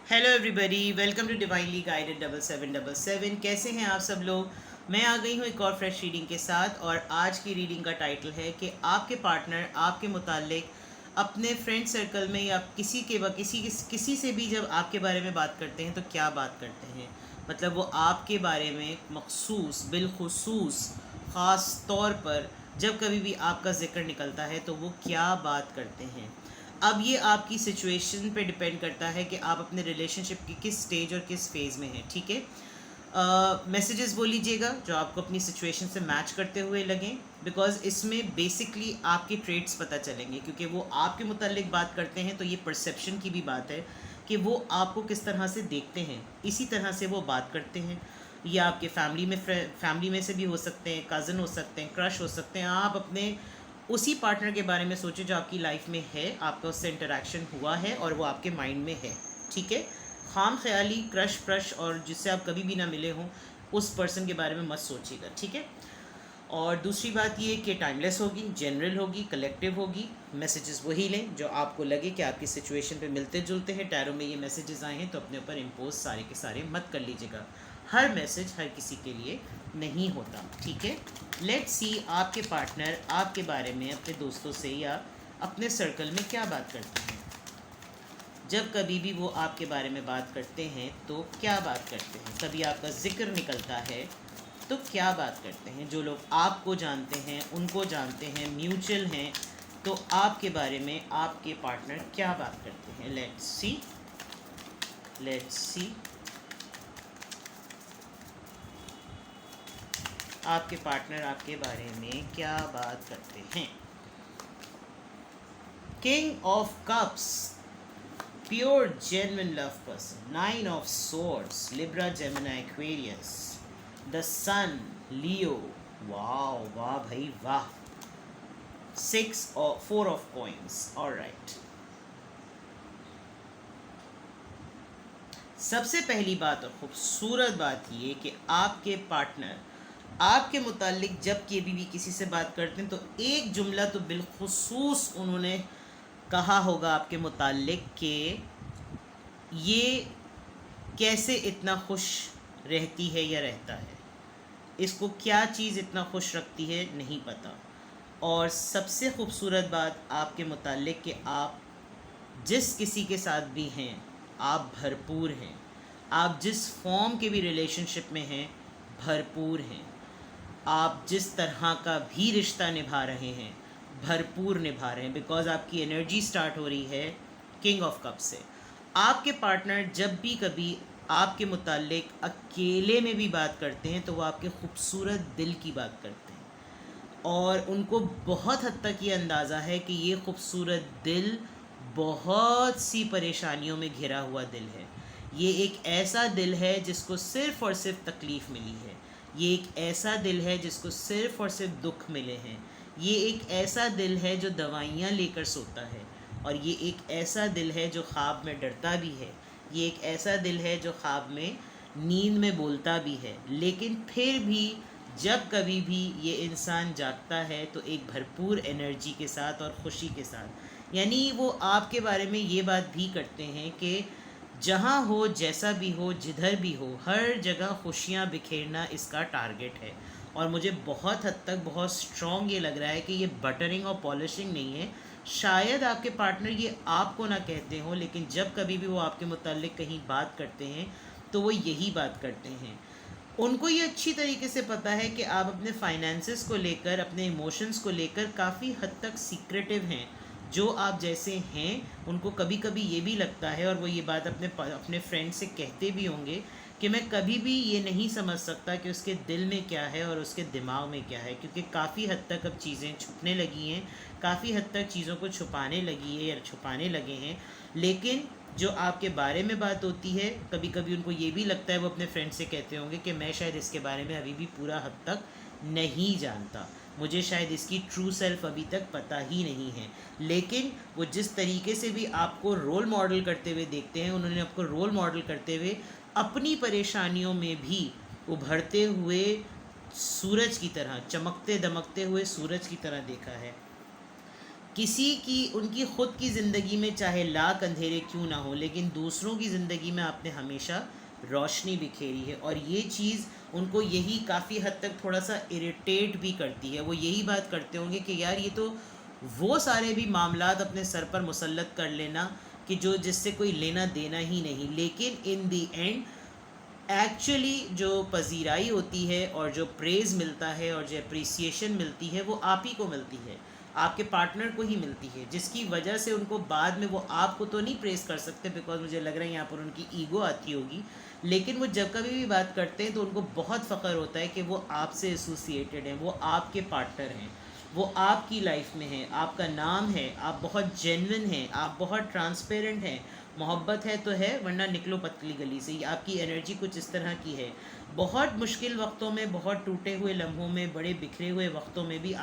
Hello everybody, welcome to divinely guided 7777। कैसे हैं आप सब लोग। मैं आ गई हूँ एक और फ्रेश रीडिंग के साथ। और आज की रीडिंग का टाइटल है कि आपके पार्टनर आपके मुतालिक अपने फ्रेंड सर्कल में या किसी से भी जब आपके बारे में बात करते हैं तो क्या बात करते हैं। मतलब वो आपके बारे में मखसूस बिलखुसूस ख़ास तौर पर जब कभी भी आपका जिक्र निकलता है तो वो क्या बात करते हैं। अब ये आपकी सिचुएशन पे डिपेंड करता है कि आप अपने रिलेशनशिप की किस स्टेज और किस फेज़ में हैं। ठीक है, मैसेजेस वो लीजिएगा जो आपको अपनी सिचुएशन से मैच करते हुए लगें, बिकॉज इसमें बेसिकली आपके ट्रेड्स पता चलेंगे, क्योंकि वो आपके मुतालिक बात करते हैं तो ये परसेप्शन की भी बात है कि वो आपको किस तरह से देखते हैं, इसी तरह से वो बात करते हैं। या आपके फैमिली में से भी हो सकते हैं, कज़न हो सकते हैं, क्रश हो सकते हैं। आप अपने उसी पार्टनर के बारे में सोचें जो आपकी लाइफ में है, आपका उससे इंटरेक्शन हुआ है और वो आपके माइंड में है। ठीक है, खाम ख्याली क्रश और जिससे आप कभी भी ना मिले हों उस पर्सन के बारे में मत सोचिएगा। ठीक है, और दूसरी बात ये कि टाइमलेस होगी, जनरल होगी, कलेक्टिव होगी। मैसेजेस वही लें जो आपको लगे कि आपकी सिचुएशन पे मिलते जुलते हैं। टैरो में ये मैसेजेस आए हैं तो अपने ऊपर इम्पोज सारे के सारे मत कर लीजिएगा। हर मैसेज हर किसी के लिए नहीं होता। ठीक है, लेट्स सी आपके पार्टनर आपके बारे में अपने दोस्तों से या अपने सर्कल में क्या बात करते हैं। जब कभी भी वो आपके बारे में बात करते हैं तो क्या बात करते हैं। कभी आपका जिक्र निकलता है तो क्या बात करते हैं। जो लोग आपको जानते हैं, उनको जानते हैं, म्यूचुअल हैं, तो आपके बारे में आपके पार्टनर क्या बात करते हैं। लेट्स सी आपके पार्टनर आपके बारे में क्या बात करते हैं। King of cups, pure genuine love person. 9 of swords, Libra Gemini Aquarius. The sun, Leo. वाह वाह भाई वाह। 4 ऑफ coins, ऑलराइट। सबसे पहली बात और खूबसूरत बात ये कि आपके पार्टनर आपके मुतालिक जब कभी भी किसी से बात करते हैं तो एक जुमला तो बिलखुसूस उन्होंने कहा होगा आपके मुतालिक कि ये कैसे इतना खुश रहती है या रहता है, इसको क्या चीज़ इतना खुश रखती है नहीं पता। और सबसे खूबसूरत बात आपके मुतालिक कि आप जिस किसी के साथ भी हैं आप भरपूर हैं। आप जिस फॉर्म के भी रिलेशनशिप में हैं भरपूर हैं। आप जिस तरह का भी रिश्ता निभा रहे हैं भरपूर निभा रहे हैं, बिकॉज आपकी एनर्जी स्टार्ट हो रही है किंग ऑफ कप से। आपके पार्टनर जब भी कभी आपके मुतालिक अकेले में भी बात करते हैं तो वो आपके खूबसूरत दिल की बात करते हैं, और उनको बहुत हद तक ये अंदाज़ा है कि ये खूबसूरत दिल बहुत सी परेशानियों में घिरा हुआ दिल है। ये एक ऐसा दिल है जिसको सिर्फ़ और सिर्फ तकलीफ़ मिली है। ये एक ऐसा दिल है जिसको सिर्फ़ और सिर्फ दुख मिले हैं। ये एक ऐसा दिल है जो दवाइयाँ लेकर सोता है, और ये एक ऐसा दिल है जो ख्वाब में डरता भी है। ये एक ऐसा दिल है जो ख्वाब में नींद में बोलता भी है, लेकिन फिर भी जब कभी भी ये इंसान जागता है तो एक भरपूर एनर्जी के साथ और ख़ुशी के साथ। यानी वो आपके बारे में ये बात भी करते हैं कि जहाँ हो, जैसा भी हो, जिधर भी हो, हर जगह खुशियाँ बिखेरना इसका टारगेट है। और मुझे बहुत हद तक बहुत स्ट्रॉन्ग ये लग रहा है कि ये बटरिंग और पॉलिशिंग नहीं है। शायद आपके पार्टनर ये आपको ना कहते हों, लेकिन जब कभी भी वो आपके मुताल्लिक कहीं बात करते हैं तो वो यही बात करते हैं। उनको ये अच्छी तरीके से पता है कि आप अपने फाइनेंसेस को लेकर, अपने इमोशंस को लेकर काफ़ी हद तक सीक्रेटिव हैं। जो आप जैसे हैं उनको कभी कभी ये भी लगता है, और वो ये बात अपने फ्रेंड से कहते भी होंगे कि मैं कभी भी ये नहीं समझ सकता कि उसके दिल में क्या है और उसके दिमाग में क्या है, क्योंकि काफ़ी हद तक अब चीज़ें छुपने लगी हैं, काफ़ी हद तक चीज़ों को छुपाने लगी है या छुपाने लगे हैं। लेकिन जो आपके बारे में बात होती है कभी कभी उनको ये भी लगता है, वो अपने फ्रेंड से कहते होंगे कि मैं शायद इसके बारे में अभी भी पूरा हद तक नहीं जानता, मुझे शायद इसकी ट्रू सेल्फ अभी तक पता ही नहीं है। लेकिन वो जिस तरीके से भी आपको रोल मॉडल करते हुए देखते हैं, उन्होंने आपको रोल मॉडल करते हुए अपनी परेशानियों में भी उभरते हुए सूरज की तरह, चमकते दमकते हुए सूरज की तरह देखा है किसी की उनकी ख़ुद की ज़िंदगी में चाहे लाख अंधेरे क्यों ना हो, लेकिन दूसरों की ज़िंदगी में आपने हमेशा रोशनी बिखेरी है। और ये चीज़ उनको यही काफ़ी हद तक थोड़ा सा इरिटेट भी करती है। वो यही बात करते होंगे कि यार ये तो वो सारे भी मामलात अपने सर पर मुसल्लत कर लेना कि जो जिससे कोई लेना देना ही नहीं, लेकिन इन दी एंड एक्चुअली जो पजीराई होती है और जो प्रेज़ मिलता है और जो अप्रिसिएशन मिलती है वो आप ही को मिलती है, आपके पार्टनर को ही मिलती है, जिसकी वजह से उनको बाद में वो आपको तो नहीं प्रेज़ कर सकते, बिकॉज मुझे लग रहा है यहाँ पर उनकी ईगो आती होगी, लेकिन वो जब कभी भी बात करते हैं तो उनको बहुत फ़ख्र होता है कि वो आपसे एसोसिएटेड हैं, वो आपके पार्टनर हैं, वो आपकी लाइफ में है, आपका नाम है, आप बहुत जेन्युइन हैं, आप बहुत ट्रांसपेरेंट हैं। मोहब्बत है तो है, वरना निकलो पतली गली से। आपकी एनर्जी कुछ इस तरह की है। बहुत मुश्किल वक्तों में, बहुत टूटे हुए लम्हों में, बड़े बिखरे हुए वक्तों में भी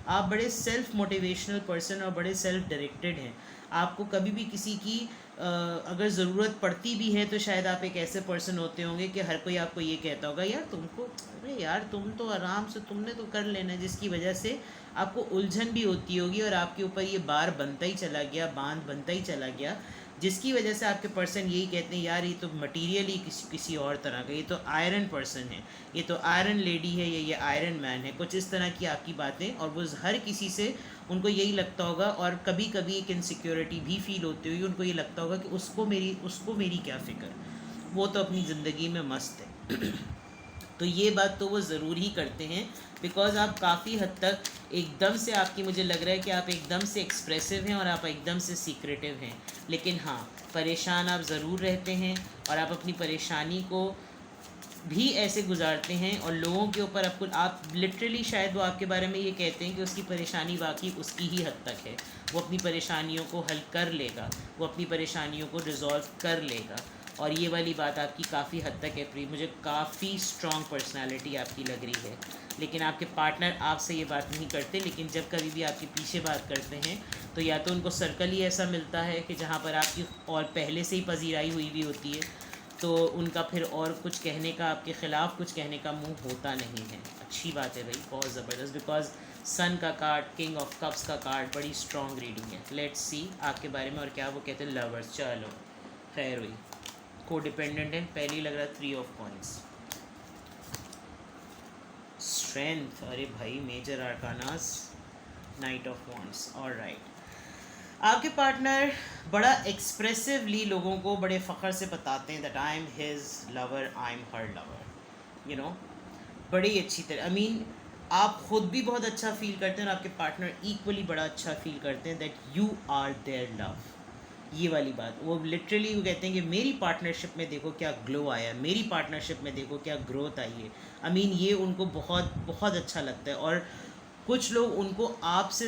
आप बड़े सेल्फ मोटिवेशनल पर्सन और बड़े सेल्फ डायरेक्टेड हैं। आपको कभी भी किसी की अगर ज़रूरत पड़ती भी है तो शायद आप एक ऐसे पर्सन होते होंगे कि हर कोई आपको ये कहता होगा यार तुमको, अरे यार तुम तो आराम से, तुमने तो कर लेना, जिसकी वजह से आपको उलझन भी होती होगी और आपके ऊपर ये बार बनता ही चला गया, बांध बनता ही चला गया, जिसकी वजह से आपके पर्सन यही कहते हैं यार ये तो मटीरियल ही किसी और तरह का, ये तो आयरन पर्सन है, ये तो आयरन लेडी है, ये आयरन मैन है, कुछ इस तरह की आपकी बातें। और वो हर किसी से उनको यही लगता होगा, और कभी कभी एक इनसिक्योरिटी भी फील होती होगी, उनको ये लगता होगा कि उसको मेरी क्या फ़िक्र, वो तो अपनी ज़िंदगी में मस्त है। तो ये बात तो वो ज़रूर ही करते हैं, बिकॉज़ आप काफ़ी हद तक एकदम से, आपकी मुझे लग रहा है कि आप एकदम से एक्सप्रेसिव हैं और आप एकदम से सीक्रेटिव हैं, लेकिन हाँ परेशान आप ज़रूर रहते हैं और आप अपनी परेशानी को भी ऐसे गुजारते हैं और लोगों के ऊपर आप लिटरली शायद वो आपके बारे में ये कहते हैं कि उसकी परेशानी वाकई उसकी ही हद तक है, वो अपनी परेशानियों को हल कर लेगा, वो अपनी परेशानियों को रिजॉल्व कर लेगा। और ये वाली बात आपकी काफ़ी हद तक है, मुझे काफ़ी स्ट्रॉन्ग पर्सनालिटी आपकी लग रही है। लेकिन आपके पार्टनर आपसे ये बात नहीं करते, लेकिन जब कभी भी आपके पीछे बात करते हैं तो या तो उनको सर्कल ही ऐसा मिलता है कि जहाँ पर आपकी और पहले से ही पजीराई हुई भी होती है, तो उनका फिर और कुछ कहने का, आपके ख़िलाफ़ कुछ कहने का मुंह होता नहीं है। अच्छी बात है भाई, बहुत ज़बरदस्त, बिकॉज सन का कार्ड, किंग ऑफ कप्स का कार्ड, बड़ी स्ट्रॉन्ग रीडिंग है। लेट्स सी आपके बारे में और क्या वो कहते हैं। लवर्स, चलो खैर हुई, को डिपेंडेंट है, पहले ही लग रहा 3 ऑफ कॉइंस। स्ट्रेंथ, अरे भाई major arcanas, knight of wands, alright. आपके पार्टनर बड़ा एक्सप्रेसिवली लोगों को बड़े फ़ख्र से बताते हैं that I am his lover, I am her lover, you know, बड़ी अच्छी तरह, आई मीन आप ख़ुद भी बहुत अच्छा फील करते हैं और आपके पार्टनर इक्वली बड़ा अच्छा फील करते हैं that you are there love. ये वाली बात वो लिटरली वो कहते हैं कि मेरी पार्टनरशिप में देखो क्या ग्लो आया है, मेरी पार्टनरशिप में देखो क्या ग्रोथ आई है। आई मीन ये उनको बहुत बहुत अच्छा लगता है। और कुछ लोग उनको आपसे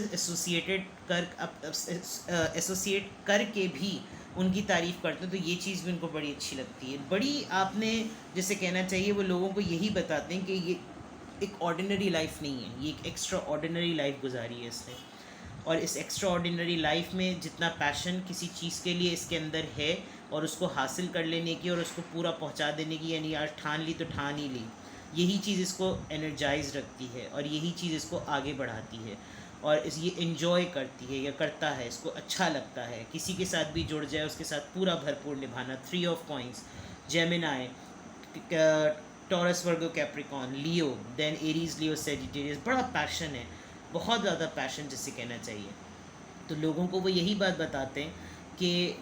एसोसिएट करके भी उनकी तारीफ़ करते हैं, तो ये चीज़ भी उनको बड़ी अच्छी लगती है। बड़ी आपने जैसे कहना चाहिए, वो लोगों को यही बताते हैं कि ये एक ऑर्डिनरी लाइफ नहीं है, ये एक एक्स्ट्रा ऑर्डिनरी लाइफ गुजारी है इसने। और इस एक्स्ट्रा ऑर्डिनरी लाइफ में जितना पैशन किसी चीज़ के लिए इसके अंदर है और उसको हासिल कर लेने की और उसको पूरा पहुंचा देने की, यानी यार ठान ली तो ठान ही ली, यही चीज़ इसको एनर्जाइज रखती है और यही चीज़ इसको आगे बढ़ाती है और ये इन्जॉय करती है या करता है, इसको अच्छा लगता है। किसी के साथ भी जुड़ जाए उसके साथ पूरा भरपूर निभाना। 3 of coins, Gemini, Taurus, Virgo, Capricorn, Leo, then Aries, Leo, Sagittarius, बड़ा पैशन है, बहुत ज़्यादा पैशन जिसे कहना चाहिए। तो लोगों को वो यही बात बताते हैं कि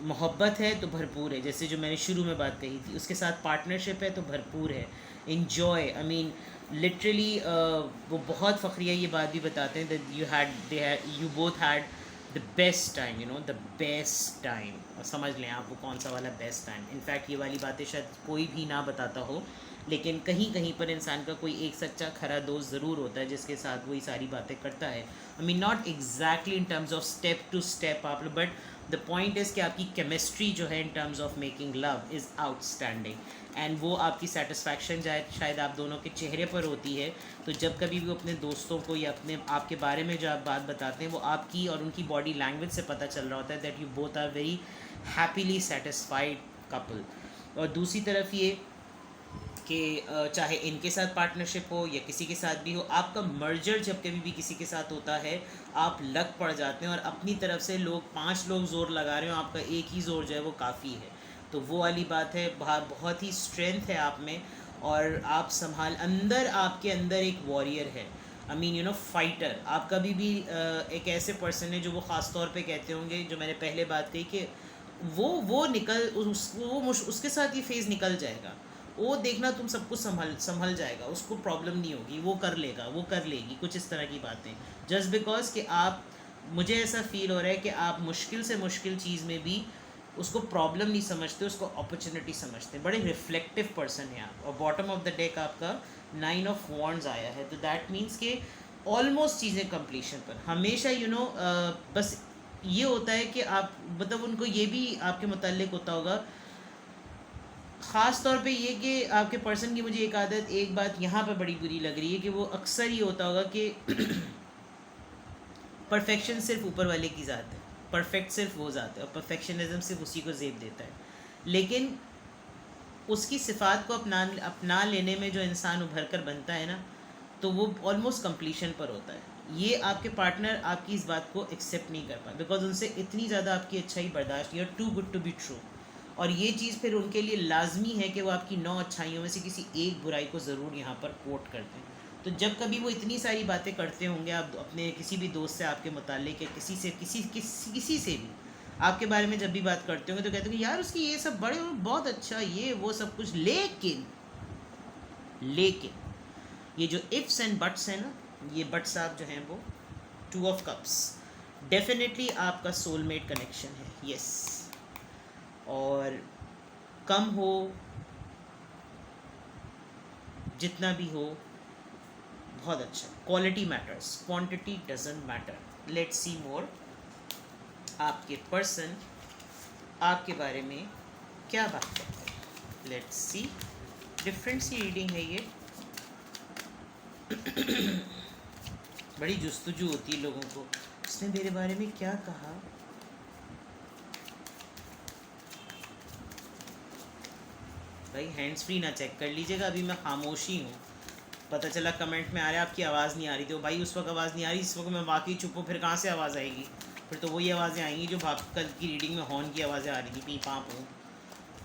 मोहब्बत है तो भरपूर है, जैसे जो मैंने शुरू में बात कही थी, उसके साथ पार्टनरशिप है तो भरपूर है, इन्जॉय, आई मीन लिटरली वो बहुत फ़ख्रिया ये बात भी बताते हैं that you both had the best time, you know, the best time. और समझ लें आप वो कौन सा वाला बेस्ट टाइम। इनफैक्ट ये वाली बातें शायद कोई भी ना बताता हो, लेकिन कहीं कहीं पर इंसान का कोई एक सच्चा खरा दोस्त ज़रूर होता है जिसके साथ वही सारी बातें करता है। I mean not exactly in terms of step to step आप, बट द पॉइंट इज़ कि आपकी केमिस्ट्री जो है in terms of making love is outstanding, and वो आपकी सेटिस्फैक्शन शायद आप दोनों के चेहरे पर होती है। तो जब कभी भी वो अपने दोस्तों को या अपने आपके बारे में जो आप बात बताते हैं, वो आपकी और उनकी बॉडी लैंग्वेज से पता चल रहा होता है that you both are very happily satisfied couple. और दूसरी तरफ ये कि चाहे इनके साथ पार्टनरशिप हो या किसी के साथ भी हो, आपका मर्जर जब कभी भी किसी के साथ होता है आप लग पड़ जाते हैं, और अपनी तरफ से लोग 5 लोग ज़ोर लगा रहे हो, आपका एक ही ज़ोर जो है वो काफ़ी है। तो वो वाली बात है, बहुत ही स्ट्रेंथ है आप में, और आप संभाल, अंदर आपके अंदर एक वॉरियर है, I mean you know fighter. आप कभी भी एक ऐसे पर्सन है जो वो ख़ास तौर पे कहते होंगे, जो मैंने पहले बात कही कि वो निकल उसके साथ ये फेज़ निकल जाएगा, वो देखना तुम सब कुछ संभल संभल जाएगा, उसको प्रॉब्लम नहीं होगी, वो कर लेगा, वो कर लेगी, कुछ इस तरह की बातें। जस्ट बिकॉज कि आप, मुझे ऐसा फील हो रहा है कि आप मुश्किल से मुश्किल चीज़ में भी उसको प्रॉब्लम नहीं समझते, उसको अपॉर्चुनिटी समझते हैं। बड़े रिफ्लेक्टिव पर्सन हैं आप, और बॉटम ऑफ द डेक आपका 9 ऑफ वॉन्ड्स आया है, तो दैट मीन्स कि ऑलमोस्ट चीज़ें कंप्लीशन पर हमेशा बस ये होता है कि आप, मतलब उनको ये भी आपके मुताल्लिक होता होगा, ख़ास तौर पे ये कि आपके पर्सन की मुझे एक बात यहाँ पर बड़ी बुरी लग रही है कि वो अक्सर ये होता होगा कि परफेक्शन सिर्फ ऊपर वाले की ज़ात है, परफेक्ट सिर्फ वो ज़ात है, और परफेक्शनिज्म सिर्फ उसी को ज़ेब देता है। लेकिन उसकी सिफ़ात को अपना लेने में जो इंसान उभर कर बनता है ना, तो वो ऑलमोस्ट कंप्लीशन पर होता है। ये आपके पार्टनर आपकी इस बात को एक्सेप्ट नहीं कर पाए, बिकॉज उनसे इतनी ज़्यादा आपकी अच्छाई बर्दाश्त नहीं, और too good to be true. और ये चीज़ फिर उनके लिए लाजमी है कि वो आपकी 9 अच्छाइयों में से किसी एक बुराई को ज़रूर यहाँ पर कोट करते हैं। तो जब कभी वो इतनी सारी बातें करते होंगे, आप अपने किसी भी दोस्त से आपके मुताल्लिक, या किसी से भी आपके बारे में जब भी बात करते होंगे, तो कहते होंगे यार उसकी ये सब बड़े बहुत अच्छा, ये वो सब कुछ। लेकिन ये जो इफ्स एंड बट्स है ना, ये बट्स आप जो हैं वो 2 ऑफ कप्स, डेफिनेटली आपका सोलमेट कनेक्शन है, यस। और कम हो जितना भी हो, बहुत अच्छा, quality matters, quantity doesn't matter. Let's see more, आपके पर्सन आपके बारे में क्या बात करते हैं। लेट्स सी, डिफरेंट सी रीडिंग है ये। बड़ी जुस्तजू होती है लोगों को, उसने मेरे बारे में क्या कहा। भाई हैंड्स फ्री ना चेक कर लीजिएगा, अभी मैं खामोशी हूँ। पता चला कमेंट में आ रहा है आपकी आवाज़ नहीं आ रही, तो भाई उस वक्त आवाज़ नहीं आ रही, इस वक्त मैं वाकई चुप हूँ, फिर कहाँ से आवाज़ आएगी? फिर तो वही आवाज़ें आएंगी जो कल की रीडिंग में हॉर्न की आवाज़ें आ रही थी, पी पाँ पू।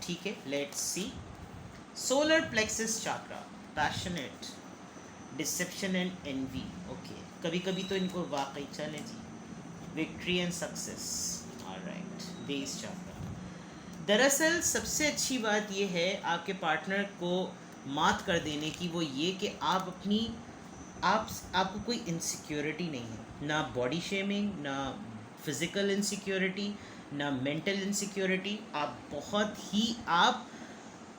ठीक है, let's see. Solar plexus chakra, passionate, deception and envy. Okay, कभी कभी तो इनको वाकई, चले जी, victory and success, alright, base chakra. दरअसल सबसे अच्छी बात यह है आपके पार्टनर को मात कर देने की, वो ये कि आपको कोई इनसिक्योरिटी नहीं है, ना बॉडी शेमिंग, ना फिज़िकल इनसिक्योरिटी, ना मेंटल इनसिक्योरिटी। आप बहुत ही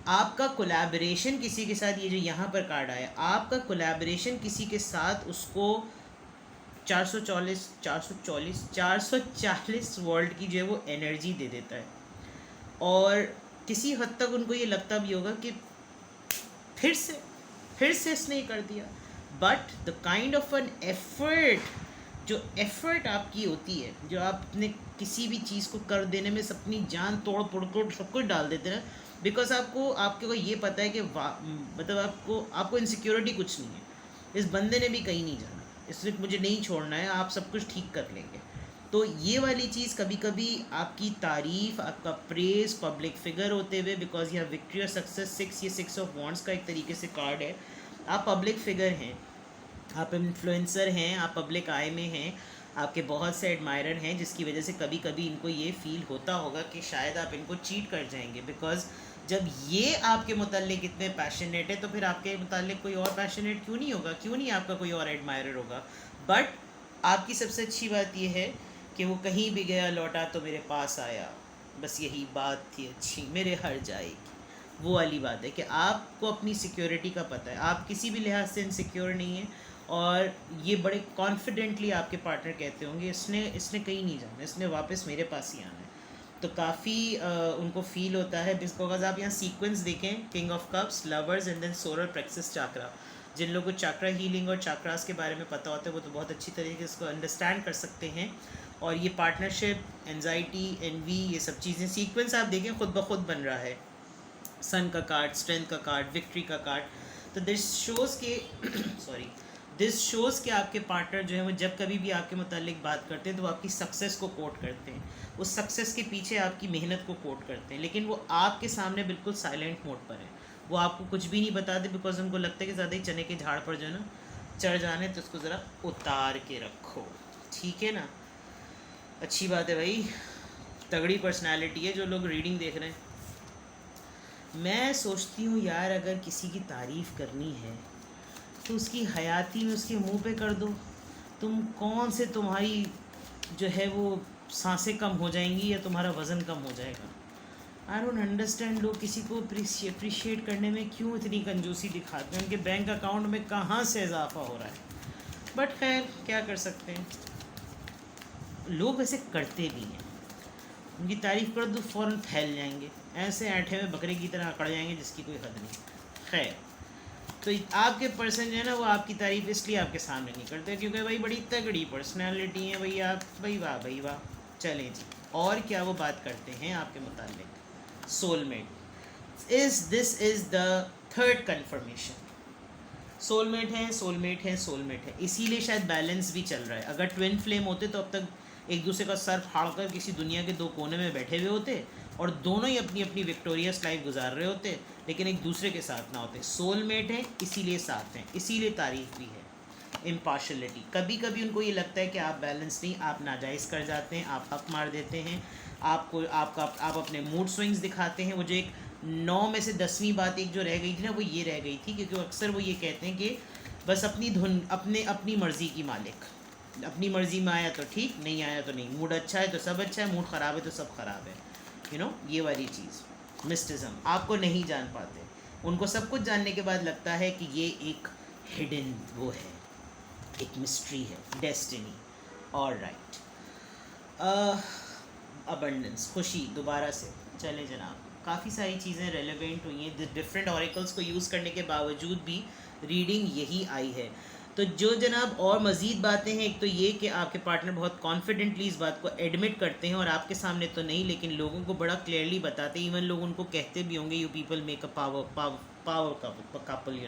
आपका कोलैबोरेशन किसी के साथ, ये जो यहाँ पर कार्ड आया, आपका कोलैबोरेशन किसी के साथ उसको 440 वर्ल्ड की जो है वो एनर्जी दे देता है। और किसी हद तक उनको ये लगता भी होगा कि फिर से इसने कर दिया, but the kind of an effort, जो एफर्ट आपकी होती है, जो आप अपने किसी भी चीज़ को कर देने में अपनी जान तोड़ फोड़ कर सब कुछ डाल देते हैं, बिकॉज आपको ये पता है कि मतलब आपको इनसिक्योरिटी कुछ नहीं है, इस बंदे ने भी कहीं नहीं जाना, इसने मुझे नहीं छोड़ना है, आप सब कुछ ठीक कर लेंगे। तो ये वाली चीज़ कभी कभी आपकी तारीफ़, आपका प्रेज पब्लिक फिगर होते हुए, बिकॉज यह विक्ट्री और सक्सेस 6, ये 6 ऑफ वॉन्ड्स का एक तरीके से कार्ड है। आप पब्लिक फिगर हैं, आप इन्फ्लुएंसर हैं, आप पब्लिक आई में हैं, आपके बहुत से एडमायरर हैं, जिसकी वजह से कभी कभी इनको ये फील होता होगा कि शायद आप इनको चीट कर जाएंगे, बिकॉज जब ये आपके मुताल्लिक इतने पैशनेट है, तो फिर आपके मुताल्लिक कोई और पैशनेट क्यों नहीं होगा, क्यों नहीं आपका कोई और एडमायरर होगा। बट आपकी सबसे अच्छी बात यह है कि वो कहीं भी गया लौटा तो मेरे पास आया, बस यही बात थी अच्छी, मेरे हर जाएगी। वो वाली बात है कि आपको अपनी सिक्योरिटी का पता है, आप किसी भी लिहाज से इनसिक्योर नहीं हैं, और ये बड़े कॉन्फिडेंटली आपके पार्टनर कहते होंगे इसने कहीं नहीं जाना, इसने वापस मेरे पास ही आना है। तो काफ़ी उनको फील होता है, बिकॉज आप यहाँ सीक्वेंस देखें, king of cups, lovers and then solar plexus chakra. जिन लोगों को चाक्रा हीलिंग और चाक्रास के बारे में पता होता है वो तो बहुत अच्छी तरीके से इसको अंडरस्टैंड कर सकते हैं। और ये पार्टनरशिप, एंजाइटी, एनवी, ये सब चीज़ें सीक्वेंस आप देखें खुद ब खुद बन रहा है। सन का कार्ड, स्ट्रेंथ का कार्ड, विक्ट्री का कार्ड। तो दिस शोज़ के सॉरी, दिस शोज़ के आपके पार्टनर जो है वो जब कभी भी आपके मुतालिक बात करते हैं तो वो आपकी सक्सेस को कोट करते हैं, उस सक्सेस के पीछे आपकी मेहनत को कोट करते हैं, लेकिन वो आपके सामने बिल्कुल साइलेंट मोड पर है। वो आपको कुछ भी नहीं बताते बिकॉज उनको लगता है कि ज़्यादा ही चने के झाड़ पर जो है ना चढ़ जाने, तो उसको ज़रा उतार के रखो, ठीक है ना। अच्छी बात है भाई, तगड़ी पर्सनालिटी है जो लोग रीडिंग देख रहे हैं। मैं सोचती हूँ यार, अगर किसी की तारीफ़ करनी है तो उसकी हयाती में उसके मुंह पे कर दो। तुम कौन से, तुम्हारी जो है वो सांसें कम हो जाएंगी या तुम्हारा वज़न कम हो जाएगा। आई डोंट अंडरस्टैंड, लोग किसी को अप्रिशिएट करने में क्यों इतनी कंजूसी दिखाते हैं। उनके बैंक अकाउंट में कहाँ से इजाफा हो रहा है, बट खैर क्या कर सकते हैं। लोग वैसे करते भी हैं, उनकी तारीफ़ कर दो फ़ौरन फैल जाएंगे, ऐसे ऐंठे में बकरे की तरह अकड़ जाएंगे जिसकी कोई हद नहीं। खैर, तो आपके पर्सन जो है ना वो आपकी तारीफ़ इसलिए आपके सामने नहीं करते क्योंकि भाई बड़ी तगड़ी पर्सनालिटी है भाई आप, भाई वाह। चलें जी, और क्या वो बात करते हैं आपके मुताल्लिक। Soulmate this is the third confirmation. Soulmate है, इसीलिए शायद बैलेंस भी चल रहा है। अगर ट्विन फ्लेम होते तो अब तक एक दूसरे का सर फाड़ कर किसी दुनिया के दो कोने में बैठे हुए होते और दोनों ही अपनी अपनी विक्टोरियस लाइफ गुजार रहे होते, लेकिन एक दूसरे के साथ ना होते। सोलमेट हैं इसीलिए साथ हैं, इसीलिए तारीफ भी है। इम्पार्शलिटी, कभी कभी उनको ये लगता है कि आप बैलेंस नहीं, आप नाजायज़ कर जाते हैं, आप हक मार देते हैं, आप अपने मूड स्विंग्स दिखाते हैं। वो जो एक 9 में से 10वीं बात एक जो रह गई थी ना, वो ये रह गई थी क्योंकि अक्सर वो ये कहते हैं कि बस अपनी धुन, अपनी मर्ज़ी की मालिक, अपनी मर्ज़ी में आया तो ठीक, नहीं आया तो नहीं। मूड अच्छा है तो सब अच्छा है, मूड ख़राब है तो सब ख़राब है, ये वाली चीज़। मिस्टिज़म, आपको नहीं जान पाते, उनको सब कुछ जानने के बाद लगता है कि ये एक हिडन वो है, एक मिस्ट्री है, डेस्टिनी। ऑलराइट, अबंडेंस, खुशी, दोबारा से चले जनाब। काफ़ी सारी चीज़ें रेलेवेंट हुई हैं, डिफरेंट ऑरिकल्स को यूज़ करने के बावजूद भी रीडिंग यही आई है। तो जो जनाब और मज़ीद बातें हैं, एक तो ये कि आपके पार्टनर बहुत कॉन्फिडेंटली इस बात को एडमिट करते हैं और आपके सामने तो नहीं लेकिन लोगों को बड़ा क्लियरली बताते हैं। इवन लोग उनको कहते भी होंगे you people make a power couple,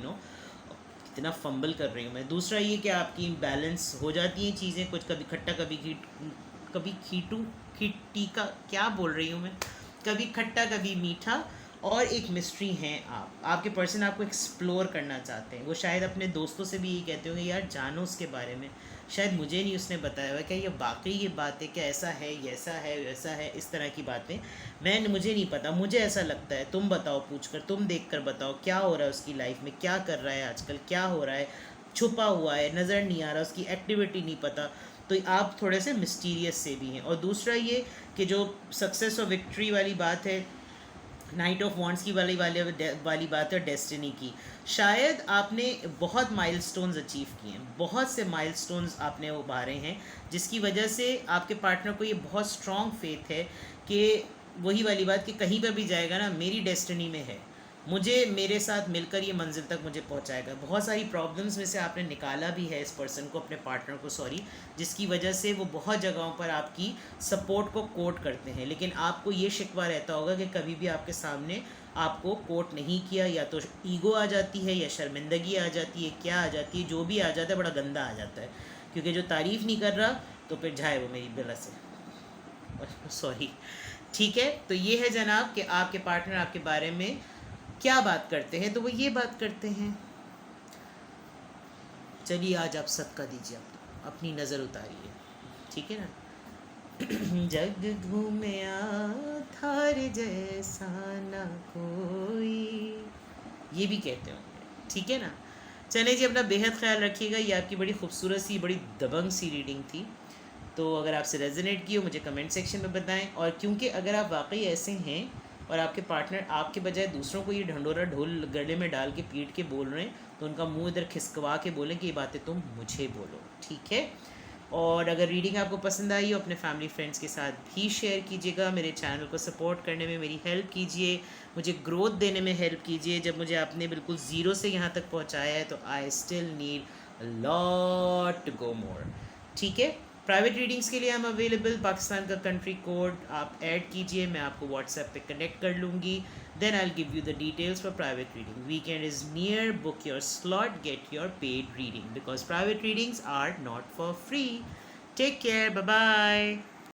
कितना फंबल कर रही हूँ मैं। दूसरा ये कि आपकी बैलेंस हो जाती हैं चीज़ें, कुछ कभी खट्टा कभी खीटीका, क्या बोल रही हूँ मैं, कभी खट्टा कभी मीठा। और एक मिस्ट्री हैं आपके पर्सन आपको एक्सप्लोर करना चाहते हैं। वो शायद अपने दोस्तों से भी यही कहते होंगे यार जानो उसके बारे में, शायद मुझे नहीं उसने बताया हुआ, क्या ये वाकई ये बात है, क्या ऐसा है, ये ऐसा है, वैसा है, इस तरह की बातें मुझे नहीं पता, मुझे ऐसा लगता है, तुम बताओ, पूछ कर, तुम देख कर बताओ क्या हो रहा है उसकी लाइफ में, क्या कर रहा है आजकल, क्या हो रहा है, छुपा हुआ है, नज़र नहीं आ रहा, उसकी एक्टिविटी नहीं पता। तो आप थोड़े से मिस्टीरियस से भी हैं। और दूसरा ये कि जो सक्सेस और विक्ट्री वाली बात है, नाइट ऑफ वॉन्ड्स की वाली बात है, डेस्टिनी की, शायद आपने बहुत माइलस्टोन्स अचीव किए हैं, बहुत से माइलस्टोन्स आपने उभारे हैं, जिसकी वजह से आपके पार्टनर को ये बहुत स्ट्रॉन्ग फेथ है कि वही वाली बात कि कहीं पर भी जाएगा ना मेरी डेस्टिनी में है, मुझे मेरे साथ मिलकर ये मंजिल तक मुझे पहुंचाएगा। बहुत सारी प्रॉब्लम्स में से आपने निकाला भी है इस पर्सन को, अपने पार्टनर को, जिसकी वजह से वो बहुत जगहों पर आपकी सपोर्ट को कोट करते हैं। लेकिन आपको ये शिकवा रहता होगा कि कभी भी आपके सामने आपको कोट नहीं किया, या तो ईगो आ जाती है या शर्मिंदगी आ जाती है, क्या आ जाती है, जो भी आ जाता है बड़ा गंदा आ जाता है, क्योंकि जो तारीफ़ नहीं कर रहा तो फिर जाए वो मेरी बिला से। ठीक है, तो ये है जनाब कि आपके पार्टनर आपके बारे में क्या बात करते हैं। तो वो ये बात करते हैं, चलिए आज आप सदका दीजिए, अपनी नज़र उतारिए, ठीक है ना। जग घूमया थार जैसा ना कोई, ये भी कहते होंगे, ठीक है ना। चले जी, अपना बेहद ख्याल रखिएगा। ये आपकी बड़ी खूबसूरत सी, बड़ी दबंग सी रीडिंग थी। तो अगर आपसे रेजोनेट की हो मुझे कमेंट सेक्शन में बताएं। और क्योंकि अगर आप वाकई ऐसे हैं और आपके पार्टनर आपके बजाय दूसरों को ये ढंडोरा ढोल गले में डाल के पीट के बोल रहे हैं, तो उनका मुंह इधर खिसकवा के बोलें कि ये बातें तुम मुझे बोलो, ठीक है। और अगर रीडिंग आपको पसंद आई हो अपने फैमिली फ्रेंड्स के साथ भी शेयर कीजिएगा। मेरे चैनल को सपोर्ट करने में मेरी हेल्प कीजिए, मुझे ग्रोथ देने में हेल्प कीजिए। जब मुझे आपने बिल्कुल ज़ीरो से यहाँ तक पहुँचाया है तो I still need a lot to go more, ठीक है। प्राइवेट रीडिंग्स के लिए हम अवेलेबल, पाकिस्तान का कंट्री कोड आप ऐड कीजिए, मैं आपको व्हाट्सएप पे कनेक्ट कर लूँगी, then I will give you the details for private reading. Weekend is near, book your slot, get your paid reading because private readings are not for free. Take care, bye bye.